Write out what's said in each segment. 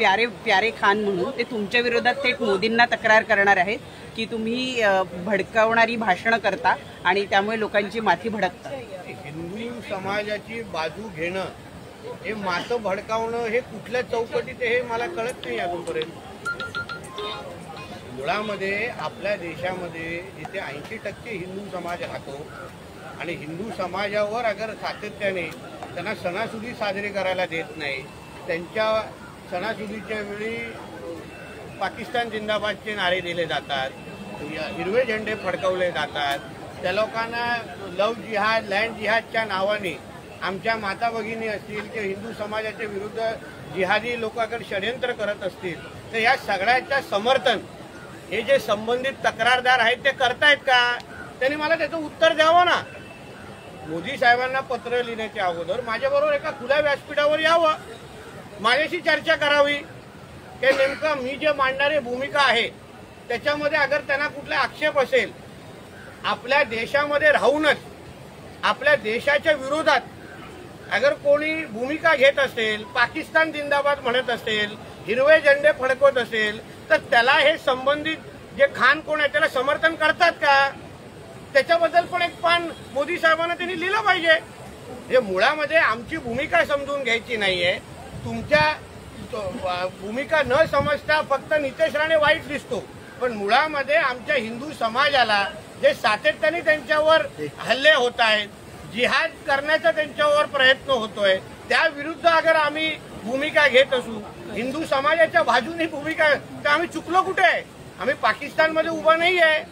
प्यारे खान म्हणून ते तुमच्या विरोधात थेट मोदींना तक्रार करणार आहेत की तुम्ही भडकावणारी भाषणं करता आणि त्यामुळे लोकांची माथी भडकता। हिंदू समाजाची बाजू घेणं हे माथं भडकावणं हे कुठल्या चौकटीत हे मला कळत नाही अजूनपर्यंत। मुळामध्ये आपल्या देशामध्ये जिथे 80% हिंदू समाज राहतो आणि हिंदू समाजावर अगर सातत्याने त्यांना सणासुदी साजरे करायला देत नाही, त्यांच्या सणासुदीच्या वेळी पाकिस्तान जिंदाबादचे नारे दिले जातात, हिरवे झेंडे फडकवले जातात, त्या लोकांना लव जिहाद लँड जिहादच्या नावाने आमच्या माता भगिनी असतील किंवा हिंदू समाजाच्या विरुद्ध जिहादी लोक अगर षडयंत्र करत असतील तर या सगळ्याच्या समर्थन हे जे संबंधित तक्रारदार आहेत ते करतायत का? त्यांनी मला त्याचं उत्तर द्यावं ना। मोदी साहेबांना पत्र लिहिण्याच्या अगोदर माझ्याबरोबर एका खुल्या व्यासपीठावर यावं, माझ्याशी चर्चा करावी की नेमकं मी जे मांडणारी भूमिका आहे त्याच्यामध्ये अगर त्यांना कुठला आक्षेप असेल, आपल्या देशामध्ये राहूनच आपल्या देशाच्या विरोधात अगर कोणी भूमिका घेत असेल, पाकिस्तान जिंदाबाद म्हणत असेल, हिरवे झेंडे फडकवत असेल तर त्याला हे संबंधित जे खान कोण आहे त्याला समर्थन करतात का? त्याच्याबद्दल पण एक पान मोदी साहेबांना त्यांनी लिहिलं पाहिजे। हे मुळामध्ये आमची भूमिका समजून घ्यायची नाहीये, तुमच्या भूमिका न समजता फक्त नितेश राणे वाईट दिसतो, पण मुळामध्ये आमच्या हिंदू समाजाला जे सातत्याने त्यांच्यावर हल्ले होत आहेत, जिहाद करण्याचा त्यांच्यावर प्रयत्न होतोय, त्या विरुद्ध अगर आम्ही भूमिका घेत असू, हिंदू समाजाच्या बाजूने भूमिका, तर आम्ही चुकलो कुठे? आम्ही पाकिस्तानमध्ये उभा नाही आहे,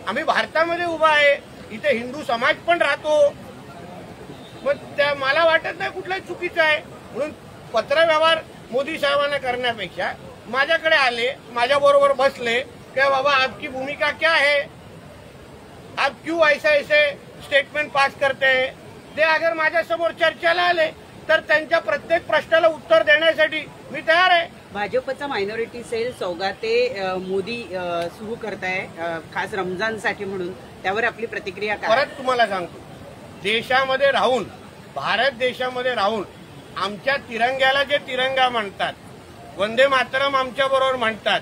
आम्ही भारतामध्ये उभा आहे, इथे हिंदू समाज पण राहतो। मग त्या मला वाटत नाही कुठलाही चुकीचं आहे, म्हणून पत्रव्यवहार मोदी साहेबांना करण्यापेक्षा माझ्याकडे आले, माझ्याबरोबर बसले कि बाबा आपकी भूमिका क्या है, आप क्यों ऐसे स्टेटमेंट पास करते हैं, ते अगर माझ्यासमोर चर्चेला आले तर त्यांच्या प्रत्येक प्रश्नाला उत्तर देण्यासाठी मी तयार आहे। भाजपचा मायनॉरिटी सेल सौगाते मोदी सुरू करताय खास रमजानसाठी म्हणून, त्यावर आपली प्रतिक्रिया काय? परत तुम्हाला सांगतो, देशामध्ये राहून, भारत देशामध्ये राहून आमच्या तिरंग्याला जे तिरंगा म्हणतात, वंदे मातरम आमच्या बरोबर म्हणतात,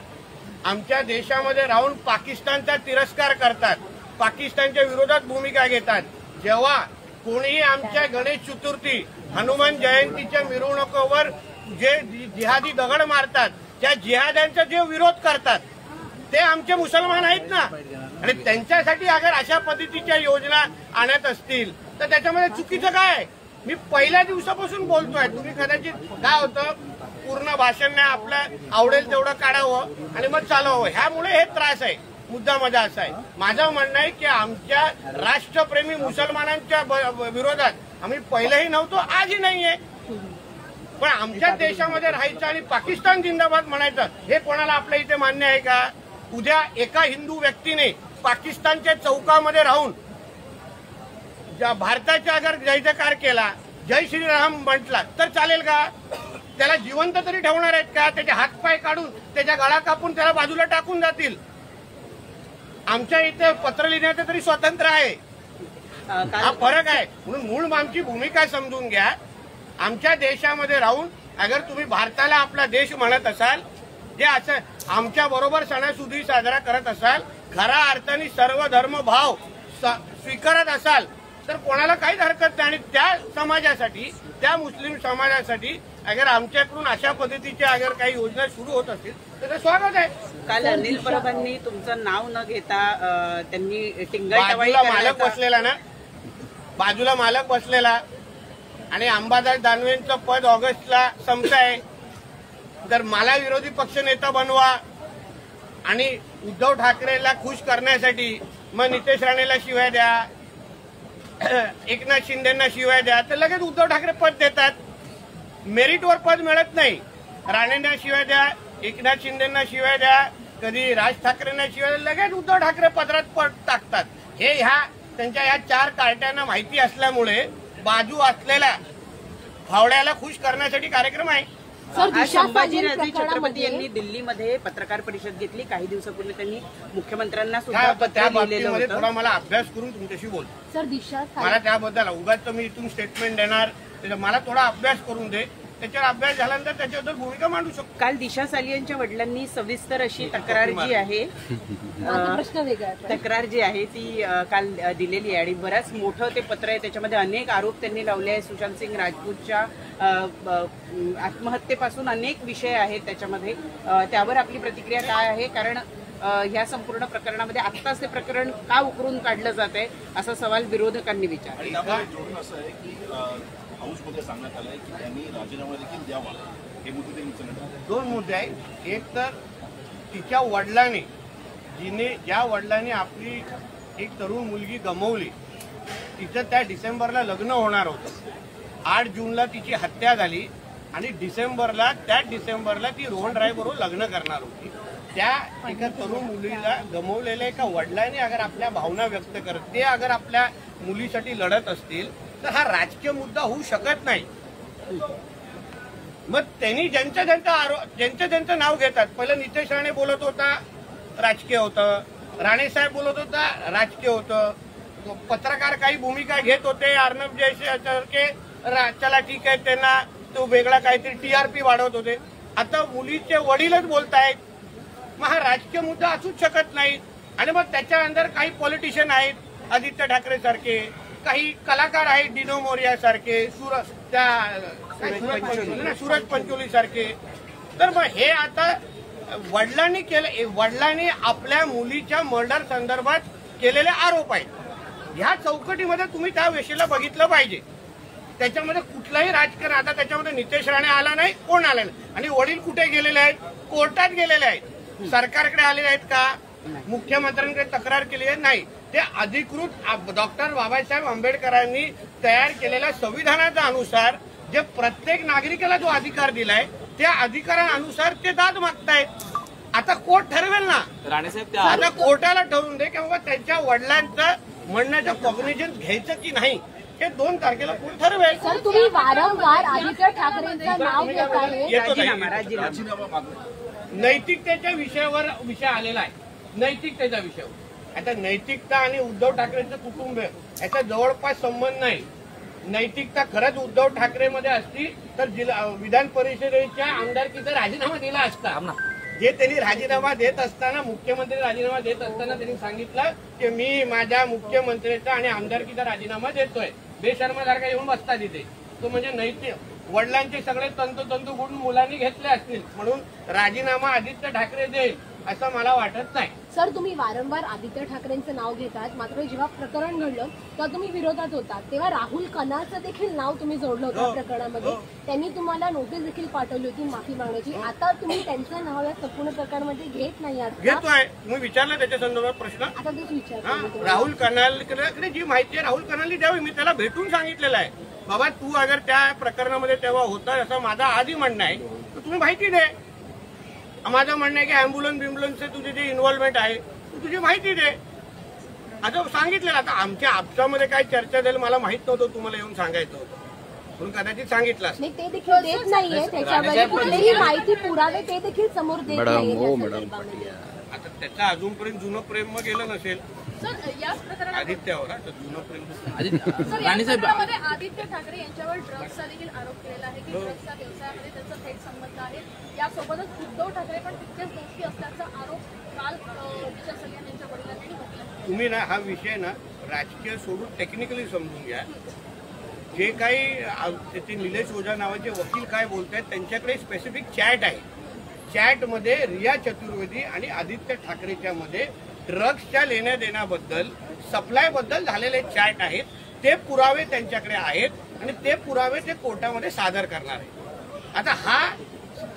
आमच्या देशामध्ये राहून पाकिस्तानचा तिरस्कार करतात, पाकिस्तानच्या विरोधात भूमिका घेतात, जेव्हा कोणीही आमच्या गणेश चतुर्थी हनुमान जयंतीच्या मिरवणुकीवर जे जिहादी दगड मारतात, त्या जिहाद्यांचा जे विरोध करतात ते आमचे मुसलमान आहेत ना, आणि त्यांच्यासाठी अगर अशा पद्धतीच्या योजना आणत असतील तर त्याच्यामध्ये चुकीचं काय? मी पहिल्या दिवसापासून बोलतोय, तुम्ही कदाचित काय होतं पूर्ण भाषण नाही, आपलं आवडेल तेवढं काढावं आणि मग चालवावं, ह्यामुळे हे त्रास आहे। मुद्दा माझा असा आहे, माझं म्हणणं आहे की आमच्या राष्ट्रप्रेमी मुसलमानांच्या विरोधात आम्ही पहिलेही नव्हतो, आजही नाहीये, पण आमच्या देशामध्ये राहायचं आणि पाकिस्तान जिंदाबाद म्हणायचं हे कोणाला आपल्या इथे मान्य आहे का? उद्या एका हिंदू व्यक्तीने पाकिस्तानच्या चौकामध्ये राहून भारताचा अगर जयजयकार केला, जय श्रीराम म्हटला तर चालेल का? त्याला जिवंत तरी ठेवणार आहेत का? त्याचे हातपाय काढून त्याच्या गळा कापून त्याला बाजूला टाकून जातील? आमच्या इथे पत्र लिहिण्याचं तरी स्वातंत्र्य आहे, हा फरक आहे। म्हणून मूळ आमची भूमिका समजून घ्या। आमच्या देशामध्ये राहून अगर तुम्ही भारताला आपला देश म्हणत असाल, जे असं आमच्या बरोबर सणासुदी साजरा करत असाल, खऱ्या अर्थाने सर्व धर्म भाव स्वीकारत असाल तर कोणाला काहीच हरकत नाही, आणि त्या समाजासाठी, त्या मुस्लिम समाजासाठी अगर आमच्याकडून अशा पद्धतीच्या अगर काही योजना सुरू होत असतील तर स्वागत आहे। काल अनिल परबांनी तुमचं नाव न घेता त्यांनी बाजूला मालक बसलेला ना, बाजूला मालक बसलेला, आणि अंबादास दानवेंचं पद ऑगस्टला संपत आहे, तर मला विरोधी पक्षनेता बनवा आणि उद्धव ठाकरेला खुश करण्यासाठी मग नितेश राणेला शिवाय द्या, एकनाथ शिंदेना शिवाय द्या, तर लगेच उद्धव ठाकरे पद देतात। मेरिटवर पद मिळत नाही, राणेंना शिवाय द्या, एकनाथ शिंदेना शिवाय द्या, कधी राज ठाकरेंना शिवाय, लगेच उद्धव ठाकरे पदरात पद टाकतात। हे त्यांच्या या चार कार्ट्यांना माहिती असल्यामुळे बाजू असलेल्या फावड्याला खुश करण्यासाठी कार्यक्रम आहे। संभाजीराजे छत्रपती यांनी दिल्लीमध्ये पत्रकार परिषद घेतली, काही दिवसापूर्वी त्यांनी मुख्यमंत्र्यांना सुद्धा पत्र लिहिलेलं होतं। थोडा मला अभ्यास करून तुमच्याशी बोलतो, मला त्याबद्दल उगाच मी इथून स्टेटमेंट देणार, मला थोडा अभ्यास करून दे, त्याच्यावर अभ्यास झाल्यानंतर त्याच्याबद्दल भूमिका मांडू शकतो. काल दिशा सालियांच्या वडिलांनी सविस्तर अशी तक्रार जी आहे तक्रार जी आहे ती काल दिलेली आहे आणि बऱ्याच मोठं ते पत्र आहे. त्याच्यामध्ये अनेक आरोप त्यांनी लावले आहे. सुशांत सिंग राजपूतच्या आत्महत्येपासून अनेक विषय आहेत त्याच्यामध्ये. त्यावर आपली प्रतिक्रिया काय आहे? कारण ह्या संपूर्ण प्रकरणामध्ये आत्ताच ते प्रकरण का उकरून काढलं जात आहे असा सवाल विरोधकांनी विचारला. हाऊसमध्ये सांगण्यात आलंय की त्यांनी राजीनामा देखील द्यावा. हे मुद्दे त्यांनी विचारले. दोन मुद्दे आहेत. एक तर तिच्या वडिलांनी ज्या वडिलांनी आपली एक तरुण मुलगी गमावली, तिचं त्या डिसेंबरला लग्न होणार होतं. 8 जूनला तिची हत्या झाली आणि त्याच डिसेंबरला ती रोहन राय बरोबर लग्न करणार होती. त्या एका तरुण मुलीला गमावलेल्या एका वडिलांनी अगर आपल्या भावना व्यक्त करत ते अगर आपल्या मुलीसाठी लढत असतील तर हा राजकीय मुद्दा होऊ शकत नाही. मग त्यांनी ज्यांचं नाव घेतात. पहिलं नितेश राणे बोलत होता राजकीय होतं, राणेसाहेब बोलत होता राजकीय होतं, पत्रकार काही भूमिका घेत होते, अर्णब जयसारखे चला ठीक आहे त्यांना तो वेगळा काहीतरी TRP वाढवत होते. आता मुलीचे वडीलच बोलतायत. मग हा राजकीय मुद्दा असूच शकत नाही. आणि मग त्याच्या अंदर काही पॉलिटिशियन आहेत, आदित्य ठाकरे सारखे, काही कलाकार आहेत, डिनो मोरिया सारखे, सूरज पंचोली सारखे. तर मग हे आता वडिलांनी आपल्या मुलीच्या मर्डर संदर्भात केलेले आरोप आहेत. ह्या चौकटीमध्ये तुम्ही त्या विषयाला बघितलं पाहिजे. त्याच्यामध्ये कुठलंही राजकारण आता त्याच्यामध्ये नितेश राणे आला नाही, कोण आला नाही. आणि वडील कुठे गेलेले आहेत? कोर्टात गेलेले आहेत. सरकारकडे आलेले आहेत का? मुख्यमंत्र्यांकडे तक्रार केली आहे? नाही. ते अधिकृत डॉक्टर बाबासाहेब आंबेडकरांनी तयार केलेल्या संविधानाच्या अनुसार जे प्रत्येक नागरिकाला जो अधिकार दिलाय त्या अधिकारानुसार ते दाद मागतायत. आता कोर्ट ठरवेल ना. राणेसाहेब आता कोर्टाला ठरवून दे की बाबा त्यांच्या वडिलांचं म्हणण्याचं कॉग्निजन्स घ्यायचं की नाही हे 2 तारखेला कोर्ट ठरवेल. सर तुम्ही वारंवार आदित्य ठाकरेंचं नाव घेत आहे. नैतिकतेच्या विषय आलेला आहे. नैतिकतेच्या विषयावर आता नैतिकता आणि उद्धव ठाकरेंचं कुटुंब याचा जवळपास संबंध नाही. नैतिकता खरंच उद्धव ठाकरेमध्ये असती तर विधान परिषदेच्या आमदारकीचा राजीनामा दिला असता. जे त्यांनी राजीनामा देत असताना मुख्यमंत्री राजीनामा देत असताना त्यांनी सांगितलं की मी माझ्या मुख्यमंत्र्याचा आणि आमदारकीचा राजीनामा देतोय. बेशर्मासारखा येऊन बसता तिथे. तो म्हणजे नैतिक वडिलांचे सगळे तंतोतंतू गुण मुलांनी घेतले असतील म्हणून राजीनामा आदित्य ठाकरे देईल असं मला वाटत नाही. सर तुम्ही वारंवार आदित्य ठाकरेंचं नाव घेतात, मात्र जेव्हा प्रकरण घडलं तेव्हा तुम्ही विरोधात होतात. तेव्हा राहुल कनालचं देखील नाव तुम्ही जोडलं होतं प्रकरणामध्ये. त्यांनी तुम्हाला नोटीस देखील पाठवली होती माफी मागण्याची. आता तुम्ही त्यांचं नाव या संपूर्ण प्रकरणामध्ये घेत नाही आहात. घेतोय. तुम्ही विचारलं त्याच्या संदर्भात प्रश्न. आता तेच विचारतो. राहुल कनालकडे जी माहिती आहे राहुल कनालनी द्यावी. मी त्याला भेटून सांगितलेलं आहे बाबा तू अगर त्या प्रकरणामध्ये तेव्हा होता असं माझा आधी म्हणणं आहे तर तुम्ही माहिती दे. माझं म्हणणं आहे की अँब्युलन्सचे तुझे जे इन्व्हॉल्वमेंट आहे तुझी माहिती दे. आता सांगितलेलं. आता आमच्या आपसामध्ये काय चर्चा झाली मला माहित नव्हतं. तुम्हाला येऊन सांगायचं होतं म्हणून कदाचित सांगितलं. नाही ते देखील देत नाहीये. त्याच्यावर कुठलीही माहिती पुरावे ते देखील समोर देत नाहीये. आता त्याचं अजूनपर्यंत जुनं प्रेम मग गेलं नसेल आदित्यावर. आता जुनं प्रेम आदित्य ठाकरे यांच्यावर ड्रग्सचा देखील आरोप केलेला आहे की ड्रग्सच्या व्यवसायामध्ये त्यांचा थेट संबंध आहे. यासोबतच उद्धव ठाकरे पण तितकेच दोषी असल्याचा आरोप काल दिशा सालियान यांच्या वडिलांनी म्हटला. तुम्ही ना हा विषय ना राजकीय सोडून टेक्निकली समजून घ्या. जे काही ते निलेश ओझा नावाचे वकील काय बोलतायत त्यांच्याकडे स्पेसिफिक चॅट आहे. चॅटमध्ये रिया चतुर्वेदी आणि आदित्य ठाकरेच्या मध्ये ड्रग्सच्या लेण्या देण्याबद्दल सप्लायबद्दल झालेले चॅट आहेत. ते पुरावे त्यांच्याकडे आहेत आणि ते पुरावे ते कोर्टामध्ये सादर करणार आहेत. आता हा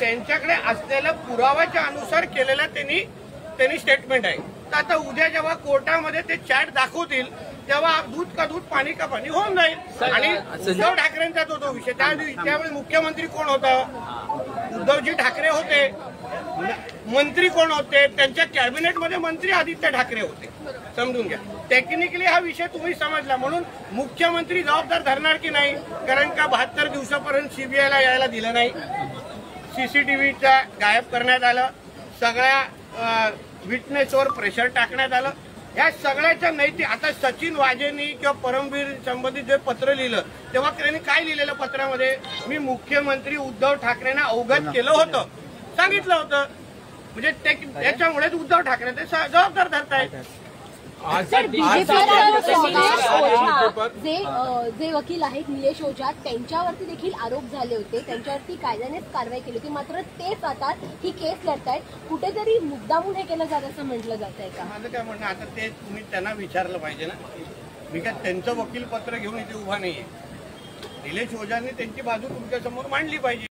त्यांच्याकडे असलेल्या पुराव्याच्या अनुसार केलेला त्यांनी स्टेटमेंट आहे. तर आता उद्या जेव्हा कोर्टामध्ये ते चॅट दाखवतील तेव्हा दूध का दूध पाणी का पाणी होऊन जाईल. आणि उद्धव ठाकरेंचा तो विषय त्यावेळी मुख्यमंत्री कोण होता? उद्धवजी ठाकरे होते. मंत्री कोण होते? त्यांच्या कॅबिनेटमध्ये मंत्री आदित्य ठाकरे होते. समजून घ्या. टेक्निकली हा विषय तुम्ही समजला म्हणून मुख्यमंत्री जबाबदार धरणार की नाही? कारण का 72 दिवसापर्यंत सीबीआयला यायला दिलं नाही. सीसीटीव्हीचा गायब करण्यात आलं. सगळ्या विटनेसवर प्रेशर टाकण्यात आलं. या सगळ्याच्या नैतिक, आता सचिन वाजेंनी किंवा परमवीर संबंधित जे पत्र लिहिलं तेव्हा त्यांनी काय लिहिलेलं पत्रामध्ये, मी मुख्यमंत्री उद्धव ठाकरेंना अवगत केलं होतं, सांगितलं होतं. म्हणजे त्याच्यामुळेच उद्धव ठाकरे ते जबाबदार धरतायत. सर, जे वकील आहेत निलेश ओझा त्यांच्यावरती देखील आरोप झाले होते, त्यांच्यावरती कायद्यानेच कारवाई केली होती, मात्र तेच आता ही केस लढतायत. कुठेतरी मुद्दामून हे केलं जात असं म्हटलं जात आहे का? माझं काय म्हणणं, आता ते तुम्ही त्यांना विचारलं पाहिजे ना. मी काय त्यांचं वकील पत्र घेऊन इथे उभा नाहीये. निलेश ओझांनी त्यांची बाजू तुमच्या समोर मांडली पाहिजे.